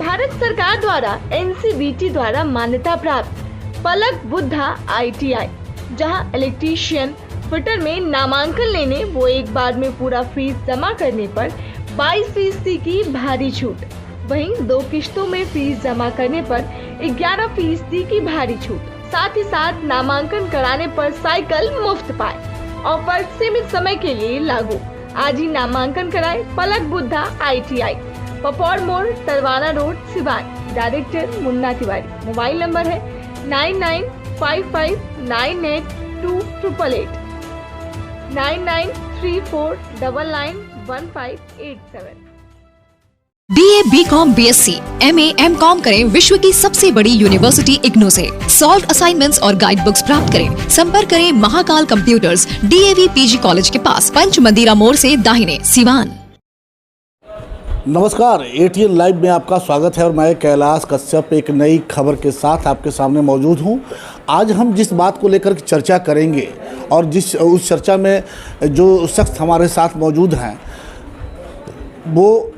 भारत सरकार द्वारा NCVT द्वारा मान्यता प्राप्त पलक बुद्धा ITI, जहां इलेक्ट्रीशियन फिटर में नामांकन लेने वो एक बार में पूरा फीस जमा करने पर 22% की भारी छूट, वहीं 2 किश्तों में फीस जमा करने पर 11% की भारी छूट, साथ ही साथ नामांकन कराने पर साइकिल मुफ्त पाए। ऑफर सीमित समय के लिए लागू। आज ही नामांकन कराए पलक बुद्धा ITI, पपौर मोड़, Tarwana road, Siwan. Director Munna Tiwari. Mobile number है 9955982888, 9934991587। BA, BCom, BSc, MA, MCom करें विश्व की सबसे बड़ी यूनिवर्सिटी इग्नू से। सॉल्व असाइनमेंट्स और गाइड बुक्स प्राप्त करें। संपर्क करें Mahakal computers, DAV PG college के पास, पंच मंदिरा मोड़ से दाहिने, सिवान। नमस्कार, ATN लाइव में आपका स्वागत है और मैं कैलाश कश्यप एक नई खबर के साथ आपके सामने मौजूद हूं। आज हम जिस बात को लेकर चर्चा करेंगे और उस चर्चा में जो शख्स हमारे साथ मौजूद हैं वो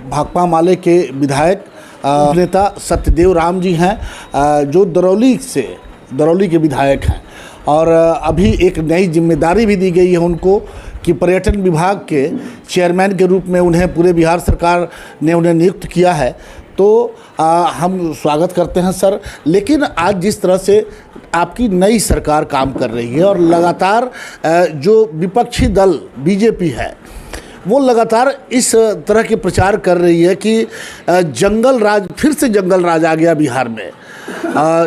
भाकपा माले के विधायक नेता सत्यदेव राम जी हैं, जो दरौली के विधायक हैं और अभी एक नई जिम्मेदारी भी दी गई है उनको कि पर्यटन विभाग के चेयरमैन के रूप में उन्हें पूरे बिहार सरकार ने उन्हें नियुक्त किया है। तो हम स्वागत करते हैं सर। लेकिन आज जिस तरह से आपकी नई सरकार काम कर रही है और लगातार जो विपक्षी दल बीजेपी है वो लगातार इस तरह के प्रचार कर रही है कि जंगल राज, फिर से जंगल राज आ गया बिहार में।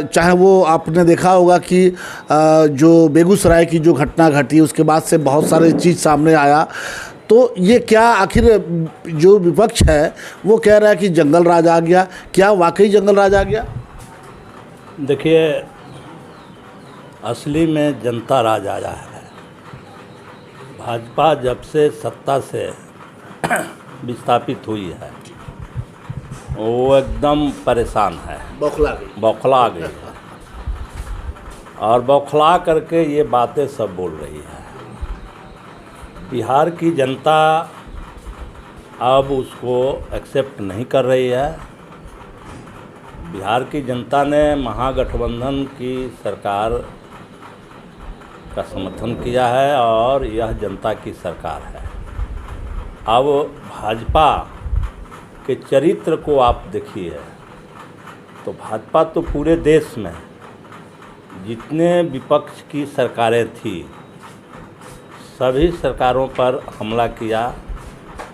चाहे वो आपने देखा होगा कि जो बेगूसराय की जो घटना घटी उसके बाद से बहुत सारे चीज़ सामने आया। तो ये क्या आखिर जो विपक्ष है वो कह रहा है कि जंगल राज आ गया, क्या वाकई जंगल राज आ गया? देखिए, असली में जनता राज आया है। भाजपा जब से सत्ता से विस्थापित हुई है वो एकदम परेशान है, बौखला गई है और बौखला करके ये बातें सब बोल रही है। बिहार की जनता अब उसको एक्सेप्ट नहीं कर रही है। बिहार की जनता ने महागठबंधन की सरकार का समर्थन किया है और यह जनता की सरकार है। अब भाजपा के चरित्र को आप देखिए तो भाजपा तो पूरे देश में जितने विपक्ष की सरकारें थी सभी सरकारों पर हमला किया।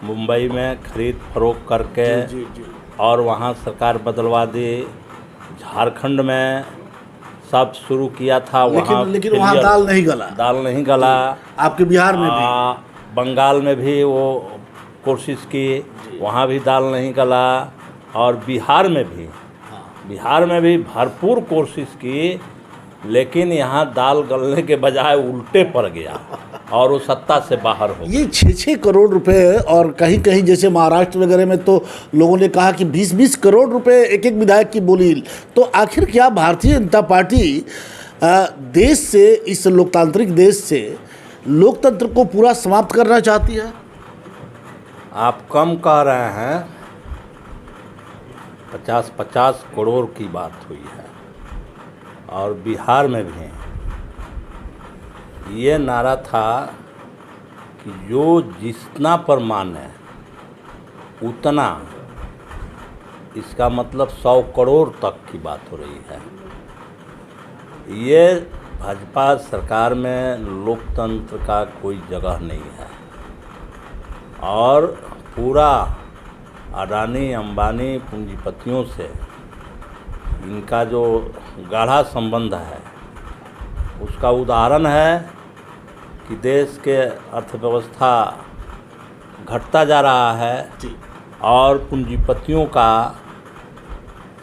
मुंबई में खरीद फरोख्त करके और वहाँ सरकार बदलवा दी। झारखंड में सब शुरू किया था, लेकिन वहाँ दाल नहीं गला। आपके बिहार में भी, बंगाल में भी वो कोशिश की, वहाँ भी दाल नहीं गला। और बिहार में भी भरपूर कोशिश की, लेकिन यहाँ दाल गलने के बजाय उल्टे पड़ गया और वो सत्ता से बाहर हो। ये 6-6 करोड़ रुपए और कहीं कहीं जैसे महाराष्ट्र वगैरह में तो लोगों ने कहा कि 20-20 करोड़ रुपए एक एक विधायक की बोली। तो आखिर क्या भारतीय जनता पार्टी देश से, इस लोकतांत्रिक देश से लोकतंत्र को पूरा समाप्त करना चाहती है? आप कम कह रहे हैं, 50-50 करोड़ की बात हुई है। और बिहार में भी ये नारा था कि जो जितना पर माने उतना, इसका मतलब 100 करोड़ तक की बात हो रही है। ये भाजपा सरकार में लोकतंत्र का कोई जगह नहीं है और पूरा अडानी अंबानी पूंजीपतियों से इनका जो गाढ़ा संबंध है उसका उदाहरण है कि देश के अर्थव्यवस्था घटता जा रहा है और पूंजीपतियों का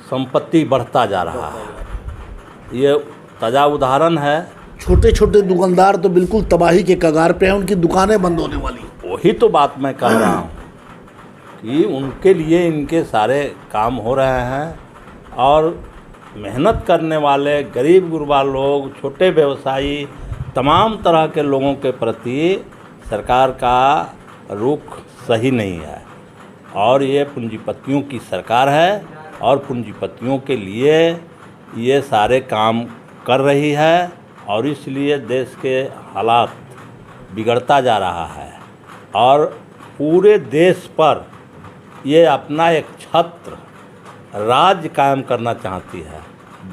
संपत्ति बढ़ता जा रहा है। ये ताज़ा उदाहरण है। छोटे छोटे दुकानदार तो बिल्कुल तबाही के कगार पे हैं, उनकी दुकानें बंद होने वाली। वही तो बात मैं कह रहा हूँ कि उनके लिए इनके सारे काम हो रहे हैं और मेहनत करने वाले गरीब गुरबा लोग, छोटे व्यवसायी, तमाम तरह के लोगों के प्रति सरकार का रुख सही नहीं है और ये पूंजीपतियों की सरकार है और पूंजीपतियों के लिए ये सारे काम कर रही है और इसलिए देश के हालात बिगड़ता जा रहा है और पूरे देश पर ये अपना एक छत्र राज्य कायम करना चाहती है।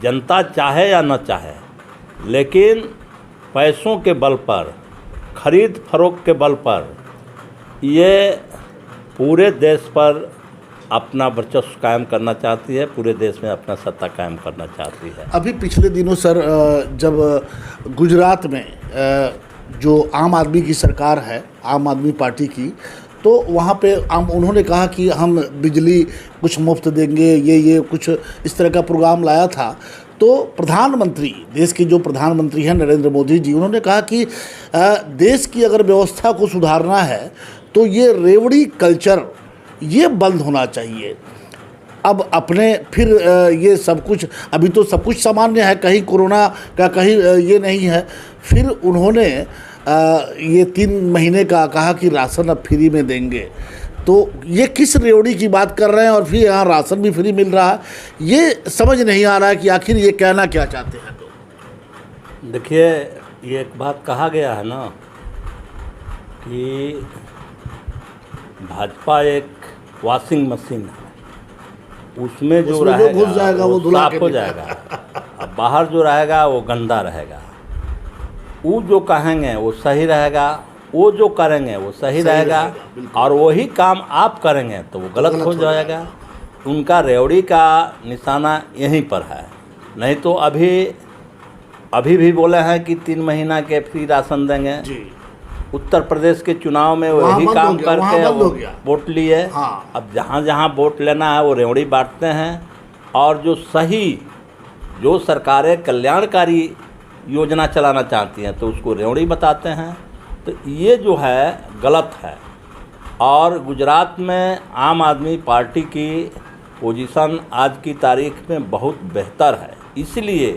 जनता चाहे या न चाहे, लेकिन पैसों के बल पर, खरीद फरोख्त के बल पर ये पूरे देश पर अपना वर्चस्व कायम करना चाहती है, पूरे देश में अपना सत्ता कायम करना चाहती है। अभी पिछले दिनों सर जब गुजरात में जो आम आदमी की सरकार है, आम आदमी पार्टी की, तो वहाँ पे उन्होंने कहा कि हम बिजली कुछ मुफ्त देंगे, ये कुछ इस तरह का प्रोग्राम लाया था। तो प्रधानमंत्री, देश के जो प्रधानमंत्री हैं नरेंद्र मोदी जी, उन्होंने कहा कि देश की अगर व्यवस्था को सुधारना है तो ये रेवड़ी कल्चर ये बंद होना चाहिए। अब अपने फिर ये सब कुछ, अभी तो सब कुछ सामान्य है, कहीं कोरोना का कहीं ये नहीं है। फिर उन्होंने ये 3 महीने का कहा कि राशन अब फ्री में देंगे। तो ये किस रेवड़ी की बात कर रहे हैं और फिर यहाँ राशन भी फ्री मिल रहा है, ये समझ नहीं आ रहा है कि आखिर ये कहना क्या चाहते हैं। तो देखिए, ये एक बात कहा गया है ना कि भाजपा एक वॉशिंग मशीन है, उसमें जो रहेगा घुस जाएगा वो धुला साफ हो जाएगा, अब बाहर जो रहेगा वो गंदा रहेगा। वो जो कहेंगे वो सही रहेगा, वो जो करेंगे वो सही रहेगा, और वही काम आप करेंगे तो वो गलत हो जाएगा। उनका रेवड़ी का निशाना यहीं पर है। नहीं तो अभी भी बोले हैं कि 3 महीना के फ्री राशन देंगे जी। उत्तर प्रदेश के चुनाव में वही काम करके वोट लिए। हाँ। अब जहाँ जहाँ वोट लेना है वो रेवड़ी बांटते हैं, और जो सही, जो सरकारें कल्याणकारी योजना चलाना चाहती हैं तो उसको रेवड़ी बताते हैं। तो ये जो है गलत है। और गुजरात में आम आदमी पार्टी की पोजीशन आज की तारीख में बहुत बेहतर है, इसलिए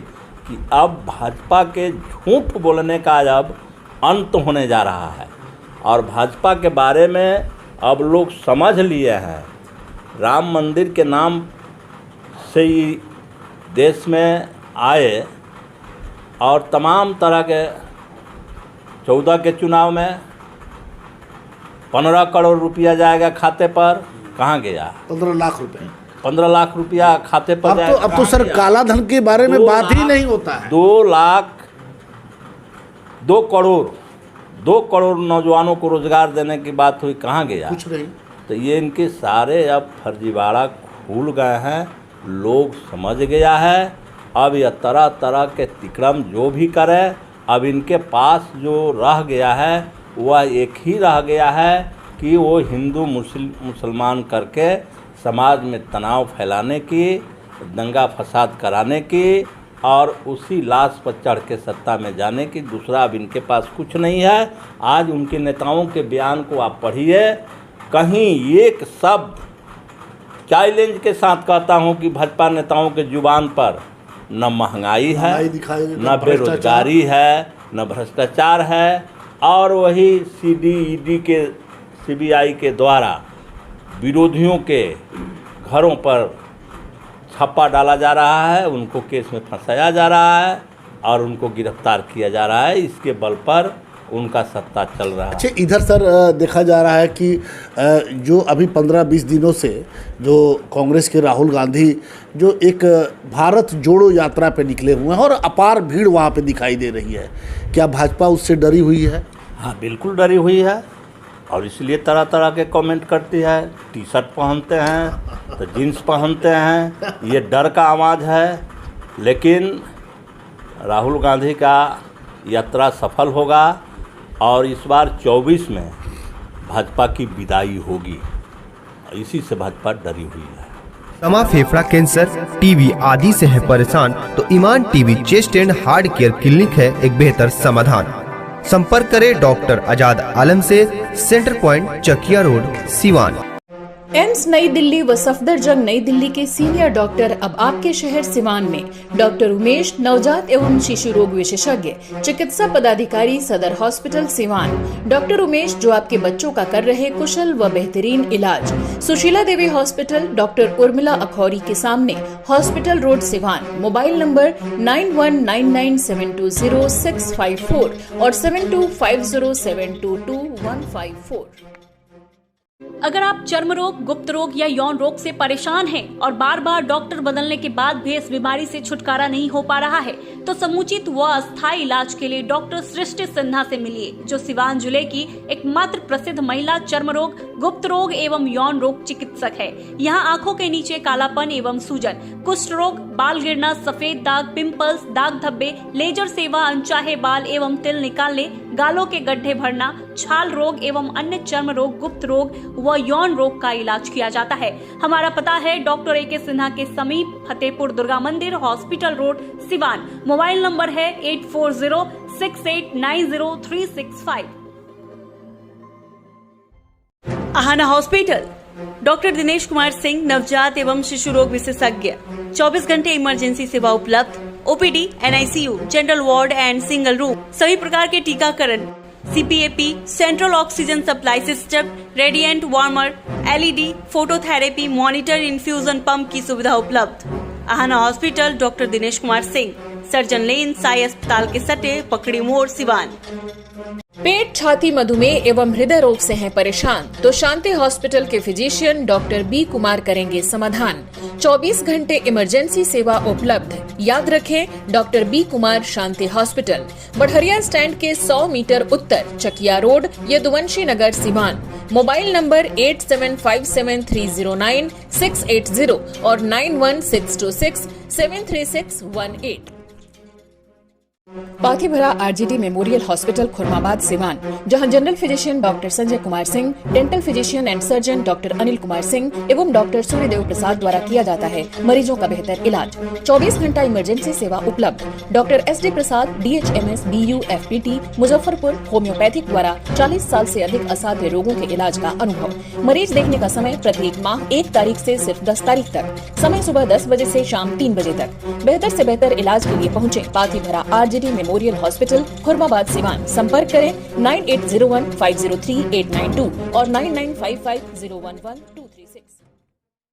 कि अब भाजपा के झूठ बोलने का अब अंत होने जा रहा है और भाजपा के बारे में अब लोग समझ लिए हैं। राम मंदिर के नाम से ही देश में आए और तमाम तरह के 14 के चुनाव में 15 करोड़ रुपया जाएगा खाते पर, कहाँ गया? 15 लाख रुपए। 15 लाख रुपया खाते पर जाएगा। अब तो सर काला धन के बारे में बात ही नहीं होता है। 2 करोड़ नौजवानों को रोजगार देने की बात हुई, कहाँ गया? कुछ नहीं। तो ये इनके सारे अब फर्जीवाड़ा खुल गए हैं, लोग समझ गया है। अब यह तरह तरह के तिक्रम जो भी करे, अब इनके पास जो रह गया है वह एक ही रह गया है कि वो हिंदू मुसलमान करके समाज में तनाव फैलाने की, दंगा फसाद कराने की और उसी लाश पर चढ़ के सत्ता में जाने की। दूसरा अब इनके पास कुछ नहीं है। आज उनके नेताओं के बयान को आप पढ़िए, कहीं एक शब्द चैलेंज के साथ कहता हूं कि भाजपा नेताओं के जुबान पर न महंगाई है, न बेरोजगारी है, न भ्रष्टाचार है, और वही CBI के CBI के द्वारा विरोधियों के घरों पर छापा डाला जा रहा है, उनको केस में फंसाया जा रहा है और उनको गिरफ्तार किया जा रहा है। इसके बल पर उनका सत्ता चल रहा है। अच्छा, इधर सर देखा जा रहा है कि जो अभी 15-20 दिनों से जो कांग्रेस के राहुल गांधी जो एक भारत जोड़ो यात्रा पे निकले हुए हैं और अपार भीड़ वहाँ पे दिखाई दे रही है, क्या भाजपा उससे डरी हुई है? हाँ, बिल्कुल डरी हुई है और इसलिए तरह तरह के कमेंट करती है। टी-शर्ट पहनते हैं तो जीन्स पहनते हैं, ये डर का आवाज़ है। लेकिन राहुल गांधी का यात्रा सफल होगा और इस बार 24 में भाजपा की विदाई होगी, इसी से भाजपा डरी हुई है। दमा, फेफड़ा कैंसर, टीबी आदि से है परेशान तो Iman TB chest and heart care clinic है एक बेहतर समाधान। संपर्क करें डॉक्टर आजाद आलम से, centre point, Chakiya road, Siwan. AIIMS New Delhi व सफदरजंग नई दिल्ली के सीनियर डॉक्टर अब आपके शहर सिवान में। डॉक्टर उमेश, नवजात एवं शिशु रोग विशेषज्ञ, चिकित्सा पदाधिकारी, सदर हॉस्पिटल सिवान। डॉक्टर उमेश जो आपके बच्चों का कर रहे कुशल व बेहतरीन इलाज। सुशीला देवी हॉस्पिटल, डॉक्टर उर्मिला अखौरी के सामने, hospital road Siwan. Mobile number 9199720654 और 7250722154। अगर आप चर्म रोग, गुप्त रोग या यौन रोग से परेशान हैं और बार बार डॉक्टर बदलने के बाद भी इस बीमारी से छुटकारा नहीं हो पा रहा है, तो समुचित व अस्थायी इलाज के लिए डॉक्टर सृष्टि सिन्हा से मिलिए, जो सिवान जिले की एकमात्र प्रसिद्ध महिला चर्म रोग, गुप्त रोग एवं यौन रोग चिकित्सक है। यहाँ आंखों के नीचे कालापन एवं सूजन, कुष्ठ रोग, बाल गिरना, सफेद दाग, पिंपल्स, दाग धब्बे, लेजर सेवा, अनचाहे बाल एवं तिल निकालने, गालों के गड्ढे भरना, छाल रोग एवं अन्य चर्म रोग, गुप्त रोग व यौन रोग का इलाज किया जाता है। हमारा पता है डॉक्टर ए के सिन्हा के समीप, फतेहपुर दुर्गा मंदिर, hospital road, Siwan. Mobile number है 8406890365। आहाना हॉस्पिटल, डॉक्टर दिनेश कुमार सिंह, नवजात एवं शिशु रोग विशेषज्ञ, 24 घंटे इमरजेंसी सेवा उपलब्ध, OPD, NICU, general ward and single room, सभी प्रकार के टीकाकरण, CPAP, central oxygen supply system, radiant warmer, LED, phototherapy, monitor, infusion pump की सुविधा उपलब्ध। Aahana hospital, doctor Dinesh Kumar Singh, surgeon lane, Sai अस्पताल के सटे, पकड़ी मोड़, सिवान। पेट, छाती, मधुमेह एवं हृदय रोग से हैं परेशान तो शांति हॉस्पिटल के फिजिशियन डॉक्टर बी कुमार करेंगे समाधान। 24 घंटे इमरजेंसी सेवा उपलब्ध। याद रखें, doctor B Kumar, Shanti hospital, Barharia stand के 100 मीटर उत्तर, Chakia road, Yaduvanshi Nagar, Siwan. Mobile number 8757309680 और 9162673618। Pathibhara RGD memorial hospital, Khurmabad, Siwan, जहां general physician doctor Sanjay Kumar Singh, dental physician and surgeon doctor Anil Kumar Singh एवं डॉक्टर सूर्यदेव प्रसाद द्वारा किया जाता है मरीजों का बेहतर इलाज। 24 घंटा इमरजेंसी सेवा उपलब्ध। डॉक्टर SD प्रसाद, DHMS, BU, FPT, Muzaffarpur, homeopathic द्वारा 40 साल से अधिक असाध्य रोगों के इलाज का अनुभव। मरीज देखने का समय प्रत्येक माह 1 तारीख से सिर्फ 10 तारीख तक। समय सुबह 10 बजे से शाम 3 बजे तक। बेहतर से बेहतर इलाज के लिए पहुँचे Pathibhara RGD memorial hospital, Khurmabad, Siwan. संपर्क करें 9801503892 और 9955011236।